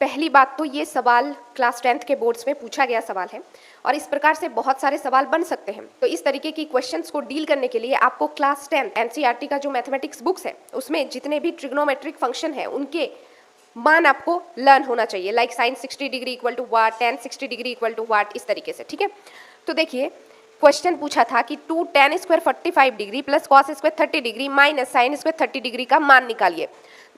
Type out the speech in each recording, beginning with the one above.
पहली बात तो ये सवाल क्लास 10th के बोर्ड्स में पूछा गया सवाल है और इस प्रकार से बहुत सारे सवाल बन सकते हैं। तो इस तरीके की क्वेश्चंस को डील करने के लिए आपको क्लास 10 एनसीईआरटी का जो मैथमेटिक्स बुक्स है उसमें जितने भी ट्रिग्नोमेट्रिक फंक्शन है उनके मान आपको लर्न होना चाहिए, like sine 60 degree equal to what, tan 60 degree equal to what, इस तरीके से। ठीक है, तो देखिए क्वेश्चन पूछा था कि 2 tan square 45 degree plus cos square 30 degree minus sine square 30 degree का मान निकालिए।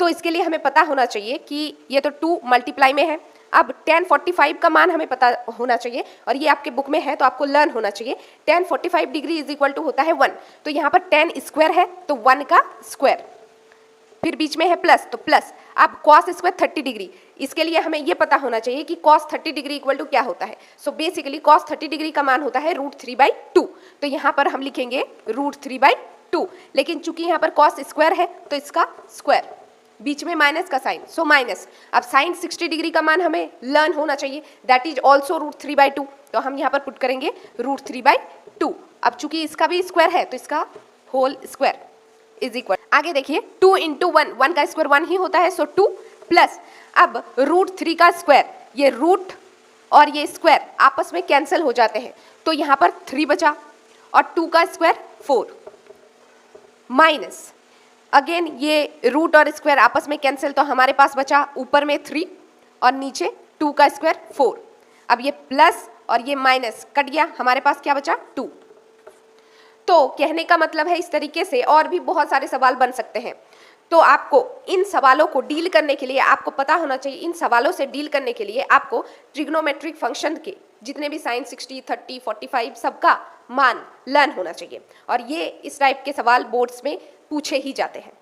तो इसके लिए हमें पता होना चाहिए कि ये तो 2 मल्टीप्लाई में है। अब tan 45 का मान हमें पता होना चाहिए और ये आपके बुक में है तो आपको लर्न होना चाहिए। tan 45 degree is equal to होता है 1, तो यहाँ पर tan स्क्वायर है तो 1 का स्क्वायर, फिर बीच में है प्लस तो प्लस। अब कॉस स्क्वायर 30 डिग्री, इसके लिए हमें ये पता होना चाहिए कि कॉस 30 डिग्री इक्वल टू क्या होता है। सो बेसिकली कॉस 30 डिग्री का मान होता है √3/2, तो यहाँ पर हम लिखेंगे √3/2, लेकिन चूंकि यहाँ पर कॉस स्क्वायर है तो इसका स्क्वायर, बीच में माइनस का साइन, सो माइनस। अब साइन 60 डिग्री का मान हमें लर्न होना चाहिए, दैट इज ऑल्सो √3/2, तो हम यहाँ पर पुट करेंगे √3/2। अब चूंकि इसका भी स्क्वायर है तो इसका होल स्क्वायर इज इक्वल, आगे देखिए 2 × 1, 1 का स्क्वायर 1 ही होता है, सो 2 प्लस, अब √3 का स्क्वायर, ये रूट और ये स्क्वायर आपस में कैंसिल हो जाते हैं तो यहाँ पर 3 बचा और 2 का स्क्वायर 4 माइनस, अगेन ये रूट और स्क्वायर आपस में कैंसिल तो हमारे पास बचा ऊपर में 3 और नीचे 2 का स्क्वायर 4। अब ये प्लस और ये माइनस कट गया, हमारे पास क्या बचा 2। तो कहने का मतलब है इस तरीके से और भी बहुत सारे सवाल बन सकते हैं। तो आपको इन सवालों को डील करने के लिए आपको पता होना चाहिए, इन सवालों से डील करने के लिए आपको ट्रिग्नोमेट्रिक फंक्शन के जितने भी साइन 60, 30, 45 सबका मान लर्न होना चाहिए और ये इस टाइप के सवाल बोर्ड्स में पूछे ही जाते हैं।